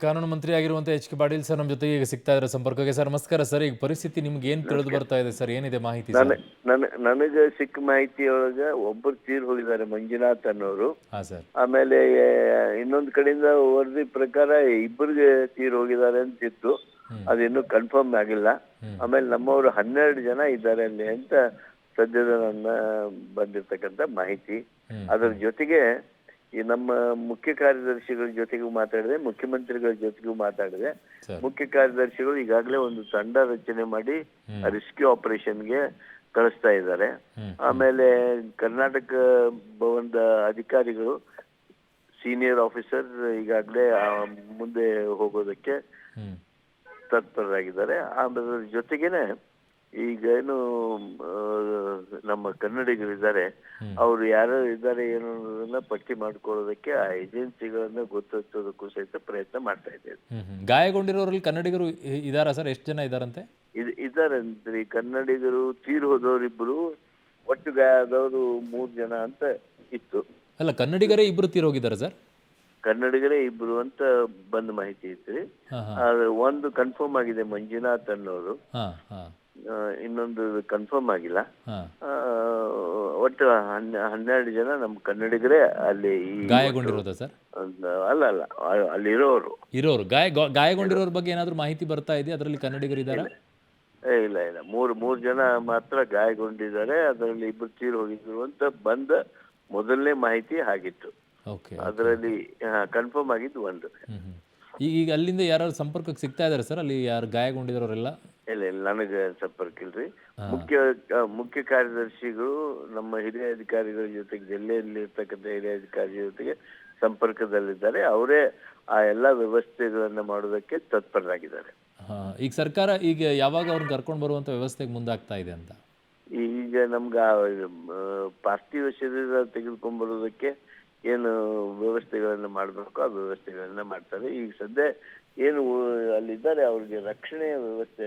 ಕಾನೂನು ಮಂತ್ರಿ ಆಗಿರುವಂಥ H K Patil sir ನಮ್ಮ ಜೊತೆಗೆ ಈಗ ಸಿಗ್ತಾ ಇದ್ದಾರೆ ಸಂಪರ್ಕಕ್ಕೆ. ಸರ್ ನಮಸ್ಕಾರ ಸರ್. ಈಗ ಪರಿಸ್ಥಿತಿ ನಿಮ್ಗೆ ಏನು ತಿಳಿದು ನಮಸ್ಕಾರ. ಬರ್ತಾ ಇದೆ ಸರ್? ಏನಿದೆ ಮಾಹಿತಿ ನಾನು ಸರ್? ನನಗೆ ಸಿಕ್ಕ ಮಾಹಿತಿಯೊಳಗೆ ಒಬ್ಬರು ತೀರ್ ಹೋಗಿದ್ದಾರೆ, ಮಂಜುನಾಥ್ ಅನ್ನೋರು. ಹಾಂ ಸರ್. ಆಮೇಲೆ ಇನ್ನೊಂದು ಕಡೆಯಿಂದ ವರದಿ ಪ್ರಕಾರ ಇಬ್ಬರಿಗೆ ತೀರ್ ಹೋಗಿದ್ದಾರೆ ಅಂತಿತ್ತು. ಅದಿನ್ನೂ ಕನ್ಫರ್ಮ್ ಆಗಿಲ್ಲ. ಆಮೇಲೆ ನಮ್ಮವರು 12 ಜನ ಇದ್ದಾರೆ ಅಲ್ಲಿ ಅಂತ ಸದ್ಯದ ನನ್ನ ಬಂದಿರತಕ್ಕಂಥ ಮಾಹಿತಿ. ಅದರ ಜೊತೆಗೆ ಈ ನಮ್ಮ ಮುಖ್ಯ ಕಾರ್ಯದರ್ಶಿಗಳ ಜೊತೆಗೂ ಮಾತಾಡಿದೆ, ಮುಖ್ಯಮಂತ್ರಿಗಳ ಜೊತೆಗೂ ಮಾತಾಡಿದೆ. ಮುಖ್ಯ ಕಾರ್ಯದರ್ಶಿಗಳು ಈಗಾಗಲೇ ಒಂದು ತಂಡ ರಚನೆ ಮಾಡಿ ರೆಸ್ಕ್ಯೂ ಆಪರೇಷನ್ಗೆ ಕಳಿಸ್ತಾ ಇದ್ದಾರೆ. ಆಮೇಲೆ ಕರ್ನಾಟಕ ಭವನದ ಅಧಿಕಾರಿಗಳು, ಸೀನಿಯರ್ ಆಫೀಸರ್ ಈಗಾಗಲೇ ಮುಂದೆ ಹೋಗೋದಕ್ಕೆ ತತ್ಪರರಾಗಿದ್ದಾರೆ. ಆಮೇಲೆ ಜೊತೆಗೇನೆ ಈಗ ಏನು ನಮ್ಮ ಕನ್ನಡಿಗರಿದ್ದಾರೆ, ಅವರು ಯಾರು ಇದ್ದಾರೆ ಏನು ಅನ್ನೋದನ್ನ ಪಟ್ಟಿ ಮಾಡ್ಕೊಳ್ಳೋದಕ್ಕೆ ಆ ಏಜೆನ್ಸಿಗಳನ್ನ ಗೊತ್ತುವಚ್ಚೋದಕ್ಕೂ ಸಹಿತ ಪ್ರಯತ್ನ ಮಾಡ್ತಾ ಇದ್ದೇವೆ. ಗಾಯಗೊಂಡಿರೋರಲ್ಲಿ ಕನ್ನಡಿಗರು ಇದಾರಾ ಸರ್? ಎಷ್ಟು ಜನ ಇದಾರಂತೆ? ಇದಾರಂತ್ರಿ ಕನ್ನಡಿಗರು. ತೀರ್ ಹೋದವರಿಬ್ಬರು, ಒಟ್ಟು ಗಾಯ ಆದವರು 3 ಜನ ಅಂತ ಇತ್ತು. ಅಲ್ಲ, ಕನ್ನಡಿಗರೇ ಇಬ್ರು ತೀರೋಗಿದ್ದಾರೆ ಸರ್? ಕನ್ನಡಿಗರೇ ಇಬ್ರು ಅಂತ ಬಂದ ಮಾಹಿತಿ ಇತ್ತು. ಒಂದು ಕನ್ಫರ್ಮ್ ಆಗಿದೆ, ಮಂಜುನಾಥ್ ಅನ್ನೋರು. ಇನ್ನೊಂದು ಕನ್ಫರ್ಮ್ ಆಗಿಲ್ಲ. ಒಟ್ಟು 12 ಜನ ನಮ್ಮ ಕನ್ನಡಿಗರೇ ಅಲ್ಲಿ ಗಾಯಗೊಂಡಿರೋದ ಸರ್? ಅಲ್ಲ ಅಲ್ಲಿರೋರು. ಗಾಯಗೊಂಡಿರೋರ ಬಗ್ಗೆ ಏನಾದ್ರು ಮಾಹಿತಿ ಬರ್ತಾ ಇದೆ? ಅದರಲ್ಲಿ ಕನ್ನಡಿಗರು ಇದ್ದಾರಾ? ಇಲ್ಲ, ಮೂರು ಜನ ಮಾತ್ರ ಗಾಯಗೊಂಡಿದ್ದಾರೆ. ಅದರಲ್ಲಿ ಇಬ್ಬರು ತೀರ್ ಹೋಗಿದ್ರು ಅಂತ ಬಂದ ಮೊದಲನೇ ಮಾಹಿತಿ ಆಗಿತ್ತು. ಅದರಲ್ಲಿ ಕನ್ಫರ್ಮ್ ಆಗಿದ್ದು ಒಂದು. ಈಗ ಅಲ್ಲಿಂದ ಯಾರು ಸಂಪರ್ಕಕ್ಕೆ ಸಿಗ್ತಾ ಇದಾರೆ ಸರ್? ಅಲ್ಲಿ ಯಾರು ಗಾಯಗೊಂಡಿರೋರೆಲ್ಲ? ಇಲ್ಲ, ನನಗೆ ಸಂಪರ್ಕ ಇಲ್ರಿ. ಮುಖ್ಯ ಕಾರ್ಯದರ್ಶಿಗಳು ನಮ್ಮ ಹಿರಿಯ ಅಧಿಕಾರಿಗಳ ಜೊತೆಗೆ, ಜಿಲ್ಲೆಯಲ್ಲಿ ಇರ್ತಕ್ಕಂಥ ಹಿರಿಯ ಅಧಿಕಾರಿಗಳ ಜೊತೆಗೆ ಸಂಪರ್ಕದಲ್ಲಿದ್ದಾರೆ. ಅವರೇ ಆ ಎಲ್ಲ ವ್ಯವಸ್ಥೆಗಳನ್ನ ಮಾಡೋದಕ್ಕೆ ತತ್ಪರರಾಗಿದ್ದಾರೆ. ಈಗ ಸರ್ಕಾರ ಈಗ ಯಾವಾಗ ಅವ್ರನ್ನ ಕರ್ಕೊಂಡು ಬರುವಂತ ವ್ಯವಸ್ಥೆಗೆ ಮುಂದಾಗ್ತಾ ಇದೆ ಅಂತ? ಈಗ ನಮ್ಗೆ ಪಾರ್ಥಿವ ಶರೀರ ತೆಗೆದುಕೊಂಡು ಬರೋದಕ್ಕೆ ಏನು ವ್ಯವಸ್ಥೆಗಳನ್ನ ಮಾಡಬೇಕು ಆ ವ್ಯವಸ್ಥೆಗಳನ್ನ ಮಾಡ್ತಾರೆ. ಈಗ ಸದ್ಯ ಏನು ಅಲ್ಲಿದ್ದಾರೆ ಅವ್ರಿಗೆ ರಕ್ಷಣೆಯ ವ್ಯವಸ್ಥೆನ